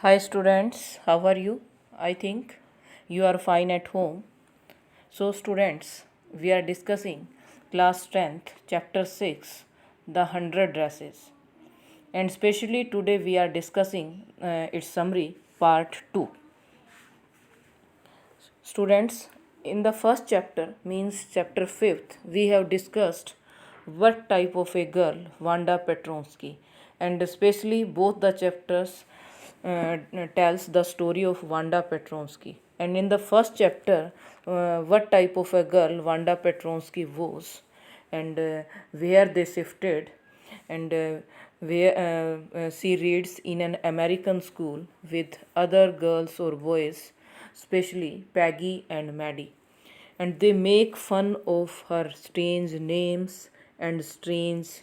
Hi students, how are you? I think you are fine at home. So students, we are discussing class 10th chapter 6, the 100 dresses. And especially today we are discussing its summary part 2. Students, in the first chapter, means chapter 5th, we have discussed what type of a girl Wanda Petronsky, and especially both the chapters tells the story of Wanda Petronsky. And in the first chapter, what type of a girl Wanda Petronsky was, and where they shifted, and where she reads in an American school with other girls or boys, especially Peggy and Maddie, and they make fun of her strange names and strange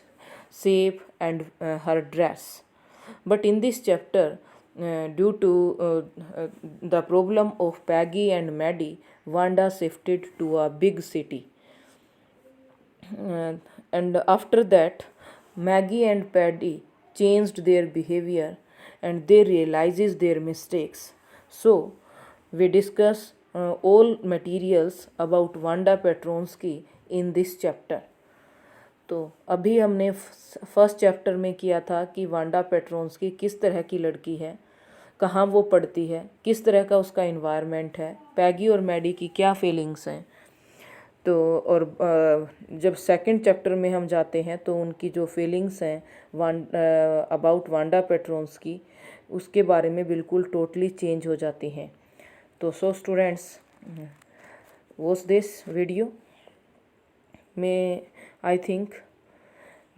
shape and her dress. But in this chapter, due to the problem of Peggy and Maddie, Wanda shifted to a big city. Uh, and after that, Maggie and Paddy changed their behavior and they realizes their mistakes. So we discuss all materials about Wanda Petronsky in this chapter. तो अभी हमने first chapter में किया था कि Wanda Petronski किस तरह की लड़की है, कहाँ वो पढ़ती है, किस तरह का उसका इन्वायरमेंट है, पैगी और मैडी की क्या फीलिंग्स हैं। तो और जब सेकंड चैप्टर में हम जाते हैं तो उनकी जो फीलिंग्स हैं अबाउट वांडा पेट्रोन्स्की, उसके बारे में बिल्कुल टोटली चेंज हो जाती हैं। तो so students, watch this video में I think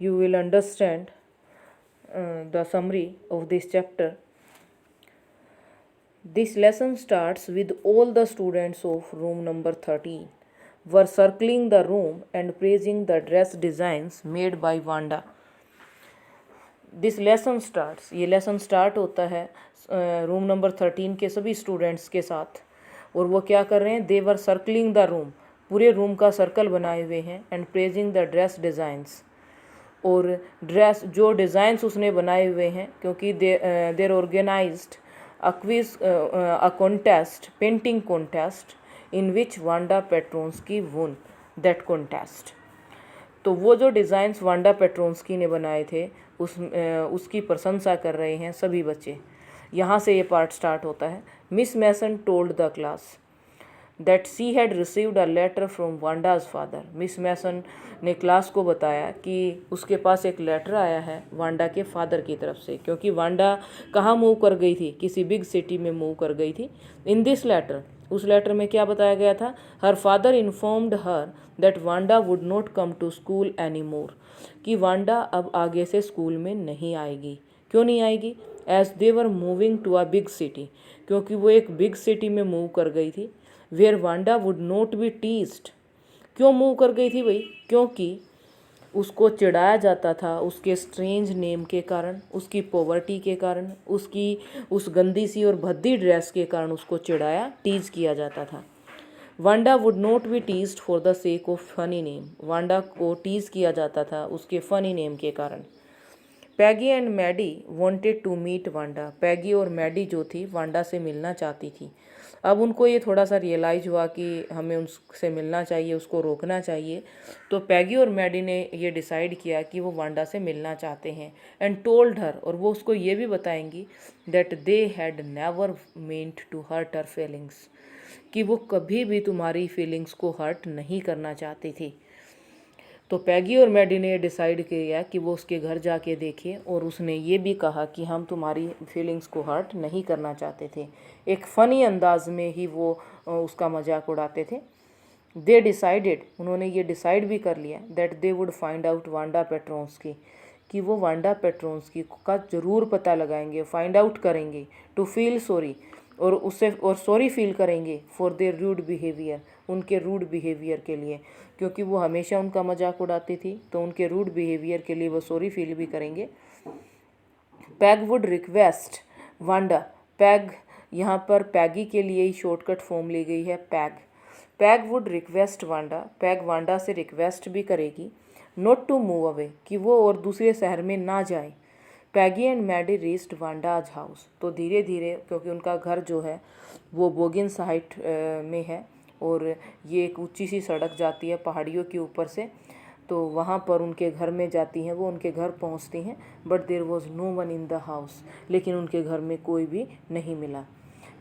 you will understand the summary of this chapter. This lesson starts with all the students of room number 13 were circling the room and praising the dress designs made by Wanda. This lesson starts, ये lesson start होता है room number 13 के सभी students के साथ, और वो क्या कर रहे हैं, they were circling the room, पूरे रूम का सर्कल बनाए हुए हैं, and praising the dress designs, और ड्रेस जो डिज़ाइंस उसने बनाए हुए हैं, क्योंकि there organized a quiz a contest, painting contest in which Wanda Petronski won that contest. तो वो जो डिज़ाइंस वांडा पेट्रोन्स्की ने बनाए थे उसकी प्रशंसा कर रहे हैं सभी बच्चे। यहाँ से ये पार्ट स्टार्ट होता है। Miss Mason told the class that she had received a letter from Wanda's father. Miss Mason ने क्लास को बताया कि उसके पास एक लेटर आया है वांडा के फादर की तरफ से, क्योंकि वांडा कहाँ मूव कर गई थी, किसी बिग सिटी में मूव कर गई थी। इन दिस लेटर, उस लेटर में क्या बताया गया था, her father informed her that Wanda would not come to school any more, कि वांडा अब आगे से स्कूल में नहीं आएगी। क्यों नहीं आएगी, as they were moving to a big city, क्योंकि वो एक बिग सिटी में मूव कर गई थी। Where Wanda would not be teased, क्यों मूव कर गई थी भाई, क्योंकि उसको चिढ़ाया जाता था उसके स्ट्रेंज नेम के कारण, उसकी पॉवर्टी के कारण, उसकी उस गंदी सी और भद्दी ड्रेस के कारण उसको चिढ़ाया, टीज किया जाता था। Wanda would not be teased for the sake of funny name, Wanda को टीज किया जाता था उसके फनी नेम के कारण। Peggy and Maddie wanted to meet Wanda, Peggy और मैडी जो थी वांडा से मिलना चाहती थी। अब उनको ये थोड़ा सा रियलाइज हुआ कि हमें उनसे मिलना चाहिए, उसको रोकना चाहिए। तो पैगी और मैडी ने ये डिसाइड किया कि वो वांडा से मिलना चाहते हैं, एंड टोल्ड हर, और वो उसको ये भी बताएंगी that they had never meant to hurt her feelings, कि वो कभी भी तुम्हारी फीलिंग्स को हर्ट नहीं करना चाहती थी। तो पैगी और मैडी ने डिसाइड किया कि वो उसके घर जाके देखे, और उसने ये भी कहा कि हम तुम्हारी फीलिंग्स को हर्ट नहीं करना चाहते थे। एक फ़नी अंदाज में ही वो उसका मजाक उड़ाते थे। दे डिसाइडेड, उन्होंने ये डिसाइड भी कर लिया that they would find out Wanda Petronski, कि वो वांडा पेट्रोन्स्की का ज़रूर पता लगाएंगे, फाइंड आउट करेंगे, टू फील सॉरी, और उससे और सॉरी फील करेंगे फॉर देयर रूड बिहेवियर, उनके रूड बिहेवियर के लिए, क्योंकि वो हमेशा उनका मजाक उड़ाती थी, तो उनके रूड बिहेवियर के लिए वो सॉरी फील भी करेंगे। Peg would request Wanda, peg यहाँ पर पैगी के लिए ही शॉर्टकट फॉर्म ली गई है peg. Peg would request Wanda, peg Wanda से रिक्वेस्ट भी करेगी, नॉट टू मूव अवे, कि वो और दूसरे शहर में ना जाए। पैगी and Maddie reached Wanda's house. तो धीरे धीरे, क्योंकि उनका घर जो है वो बोगिन साइट में है और ये एक ऊंची सी सड़क जाती है पहाड़ियों के ऊपर से, तो वहाँ पर उनके घर में जाती हैं, वो उनके घर पहुँचती हैं। But there was no one in the house, लेकिन उनके घर में कोई भी नहीं मिला।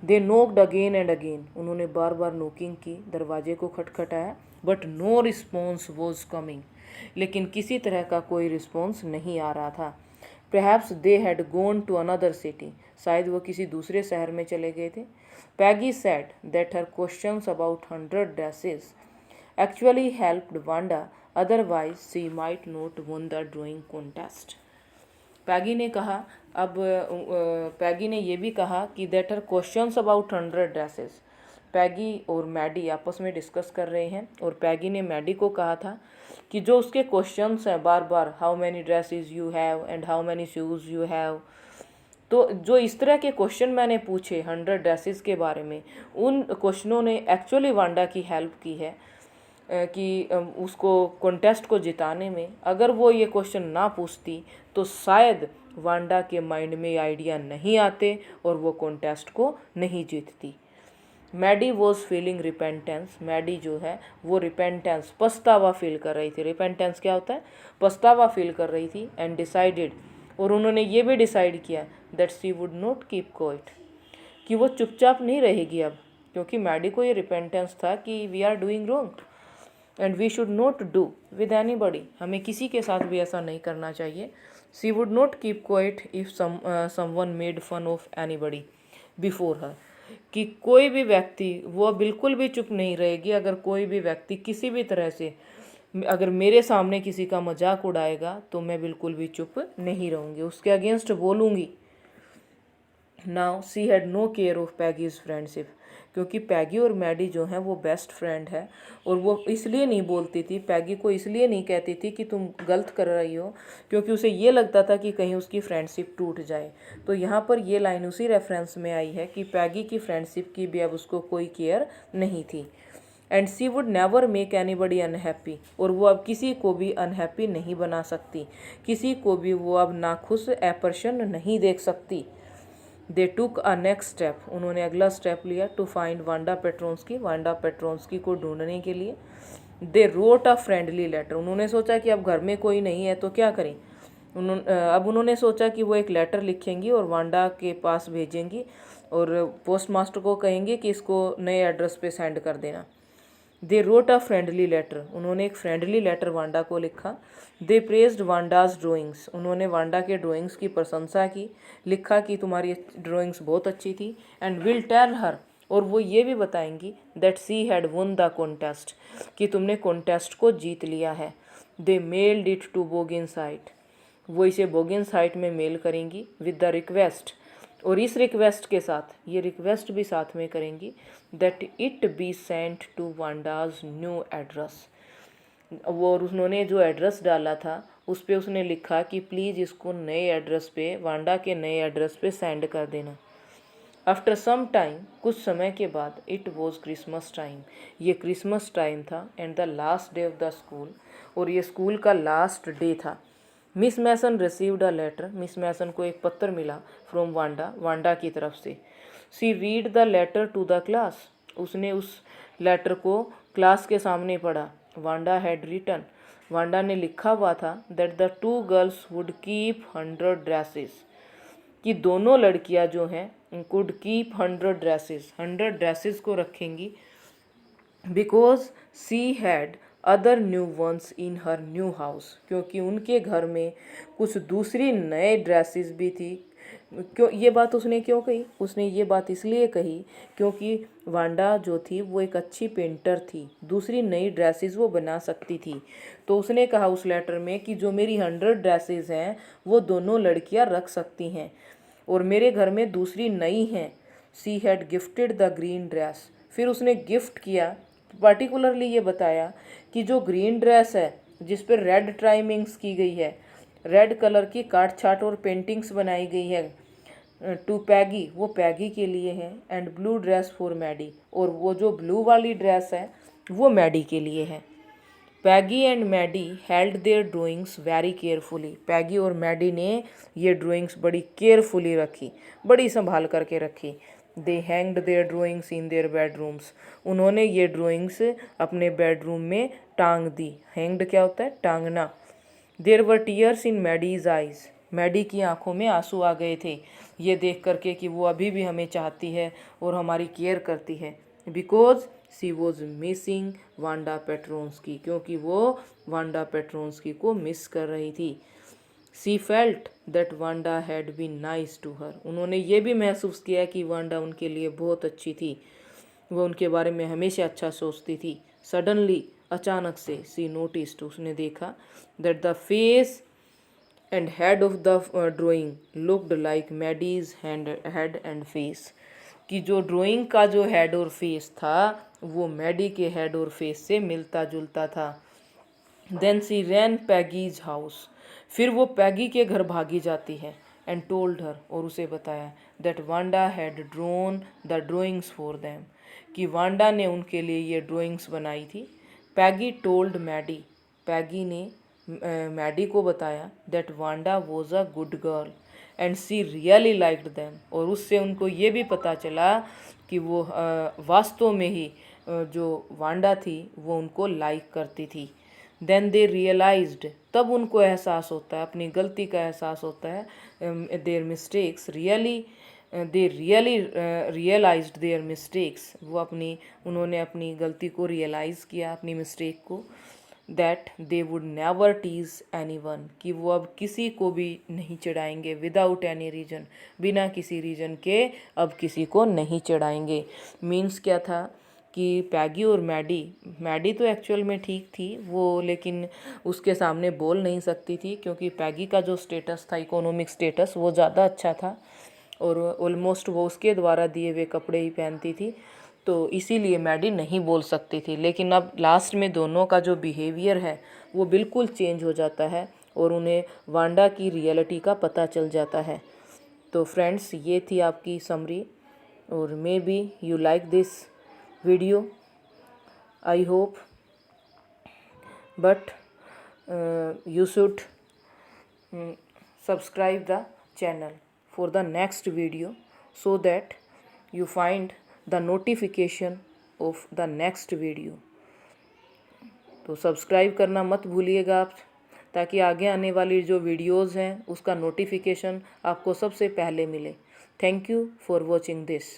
They knocked again and again, उन्होंने बार बार नोकिंग की, दरवाजे को खटखटाया। But no response was coming, लेकिन किसी तरह का कोई रिस्पॉन्स नहीं आ रहा था। Perhaps they had gone to another city, शायद वो किसी दूसरे शहर में चले गए थे। Peggy said that her questions about 100 dresses actually helped Wanda, otherwise she might not won the drawing contest. पैगी ने कहा, अब पैगी ने ये भी कहा कि that her questions about 100 dresses, Peggy और मैडी आपस में डिस्कस कर रहे हैं और पैगी ने मैडी को कहा था कि जो उसके क्वेश्चंस हैं बार बार, how many dresses you have and how many shoes you have, तो जो इस तरह के क्वेश्चन मैंने पूछे 100 ड्रेसेस के बारे में, उन क्वेश्चनों ने एक्चुअली वांडा की हेल्प की है कि उसको कॉन्टेस्ट को जिताने में। अगर वो ये क्वेश्चन ना पूछती तो शायद वांडा के माइंड में आइडिया नहीं आते और वो कॉन्टेस्ट को नहीं जीतती। Maddie was feeling repentance, Maddie जो है वो रिपेंटेंस, पछतावा फील कर रही थी। रिपेंटेंस क्या होता है? पछतावा फील कर रही थी। एंड डिसाइडेड, और उन्होंने ये भी डिसाइड किया that she would not keep quite, कि वो चुपचाप नहीं रहेगी अब, क्योंकि मैडी को ये रिपेंटेंस था कि we are doing wrong and we should not do with anybody, हमें किसी के साथ भी ऐसा नहीं करना चाहिए। She would not keep quiet if someone made fun of anybody before her, कि कोई भी व्यक्ति, वो बिल्कुल भी चुप नहीं रहेगी अगर कोई भी व्यक्ति किसी भी तरह से अगर मेरे सामने किसी का मजाक उड़ाएगा तो मैं बिल्कुल भी चुप नहीं रहूँगी, उसके अगेंस्ट बोलूँगी। Now she had no care of Peggy's friendship, क्योंकि पैगी और मैडी जो हैं वो बेस्ट फ्रेंड है, और वो इसलिए नहीं बोलती थी, पैगी को इसलिए नहीं कहती थी कि तुम गलत कर रही हो, क्योंकि उसे ये लगता था कि कहीं उसकी फ्रेंडशिप टूट जाए। तो यहाँ पर ये लाइन उसी रेफरेंस में आई है कि पैगी की फ्रेंडशिप की भी अब उसको कोई केयर नहीं थी। And she would never make anybody unhappy, और वो अब किसी को भी अनहैप्पी नहीं बना सकती, किसी को भी वो अब नाखुश एपर्शन नहीं देख सकती। दे टुक अ नेक्स्ट स्टेप, उन्होंने अगला स्टेप लिया to find Wanda Petronski, Wanda Petronski को ढूंढने के लिए। They wrote a friendly letter, उन्होंने सोचा कि अब घर में कोई नहीं है तो क्या करें, अब उन्होंने सोचा कि वो एक लेटर लिखेंगी और वांडा के पास भेजेंगी और पोस्ट मास्टर को कहेंगे कि इसको नए एड्रेस पे सेंड कर देना। They wrote a friendly letter, उन्होंने एक फ्रेंडली लेटर वांडा को लिखा। दे प्रेज्ड वांडाज ड्राइंग्स, उन्होंने वांडा के ड्राइंग्स की प्रशंसा की, लिखा कि तुम्हारी ड्राइंग्स बहुत अच्छी थी। एंड विल टेल हर, और वो ये भी बताएंगी that she had won the contest, कि तुमने कॉन्टेस्ट को जीत लिया है। दे मेल्ड इट टू बोगिन साइट, वो इसे बोगिन साइट में मेल करेंगी विद द रिक्वेस्ट, और इस रिक्वेस्ट के साथ ये रिक्वेस्ट भी साथ में करेंगी that it be sent to Wanda's new address, वो और उन्होंने जो एड्रेस डाला था उस पर उसने लिखा कि प्लीज़ इसको नए एड्रेस पे, वांडा के नए एड्रेस पे सेंड कर देना। आफ्टर सम टाइम, कुछ समय के बाद, इट वॉज क्रिसमस टाइम, ये क्रिसमस टाइम था and the last day of the school, और ये स्कूल का लास्ट डे था। Miss Mason received a letter, Miss Mason को एक पत्र मिला फ्रॉम वांडा, वांडा की तरफ से। She read the letter to the class, उसने उस लेटर को क्लास के सामने पढ़ा। वांडा हैड रिटन, वांडा ने लिखा हुआ था that the two girls would keep 100 dresses, कि दोनों लड़कियां जो हैं कुड कीप 100 ड्रेसेस, 100 ड्रेसेस को रखेंगी, because she had other new ones in her new house, क्योंकि उनके घर में कुछ दूसरी नए ड्रेसेस भी थी। क्यों ये बात उसने क्यों कही? उसने ये बात इसलिए कही क्योंकि वांडा जो थी वो एक अच्छी पेंटर थी, दूसरी नई ड्रेसेस वो बना सकती थी। तो उसने कहा उस लेटर में कि जो मेरी 100 ड्रेसेस हैं वो दोनों लड़कियां रख सकती हैं और मेरे घर में दूसरी नई हैं। She had gifted the green dress, फिर उसने गिफ्ट किया, पर्टिकुलरली ये बताया कि जो ग्रीन ड्रेस है जिस पर रेड ट्राइमिंग्स की गई है, रेड कलर की काट छाट और पेंटिंग्स बनाई गई है टू पैगी, वो पैगी के लिए है। And blue dress for Maddie, और वो जो ब्लू वाली ड्रेस है वो मैडी के लिए है। Peggy and Maddie held their drawings very carefully. Peggy और मैडी ने ये ड्राइंग्स बड़ी केयरफुली रखी, बड़ी संभाल करके रखी। They hanged their drawings in their bedrooms. उन्होंने ये ड्राइंग्स अपने बेडरूम में टांग दी। हैंग्ड क्या होता है? टांगना। There were tears in Maddie's eyes. Maddie की आंखों में आंसू आ गए थे ये देख करके कि वो अभी भी हमें चाहती है और हमारी केयर करती है। Because she was missing Wanda Petronski, क्योंकि वो वांडा पेट्रोन्स्की को मिस कर रही थी। She felt that Wanda had been nice to her. उन्होंने ये भी महसूस किया कि वांडा उनके लिए बहुत अच्छी थी, वो उनके बारे में हमेशा अच्छा सोचती थी। सडनली, अचानक से, सी नोटिस्ड, उसने देखा, that the face and head of the drawing looked like Maddie's head and face, कि जो ड्राइंग का जो हेड और फेस था वो मैडी के हेड और फेस से मिलता जुलता था। देन सी रैन पैगीज हाउस। फिर वो पैगी के घर भागी जाती है। एंड टोल्ड हर, और उसे बताया, that Wanda had drone the drawings for them, कि वांडा ने उनके लिए ये ड्राइंग्स बनाई थी। पैगी टोल्ड मैडी, पैगी ने मैडी को बताया, that Wanda was a good girl and she really liked them, और उससे उनको ये भी पता चला कि वो वास्तव में ही जो वांडा थी वो उनको लाइक करती थी। देन दे रियलाइज्ड, तब उनको एहसास होता है, अपनी गलती का एहसास होता है। Their mistakes really, they really realised their mistakes, उन्होंने अपनी गलती को रियलाइज़ किया, अपनी मिस्टेक को। That they would never tease any one, कि वो अब किसी को भी नहीं चिढ़ाएंगे। विदाउट एनी रीज़न, बिना किसी रीज़न के अब किसी को नहीं चिढ़ाएंगे। मीन्स क्या था कि पैगी और मैडी तो एक्चुअल में ठीक थी वो, लेकिन उसके सामने बोल नहीं सकती थी क्योंकि पैगी का जो स्टेटस था, इकोनॉमिक स्टेटस, वो ज़्यादा अच्छा था और ऑलमोस्ट वो उसके द्वारा दिए हुए कपड़े ही पहनती थी, तो इसीलिए मैडी नहीं बोल सकती थी। लेकिन अब लास्ट में दोनों का जो बिहेवियर है वो बिल्कुल चेंज हो जाता है और उन्हें वांडा की रियलिटी का पता चल जाता है। तो फ्रेंड्स, ये थी आपकी समरी, और may be you like this video, I hope, but you should subscribe the channel for the next video so that you find the notification of the next video. तो सब्सक्राइब करना मत भूलिएगा आप, ताकि आगे आने वाली जो वीडियोज़ हैं उसका नोटिफिकेशन आपको सबसे पहले मिले। Thank you for watching this.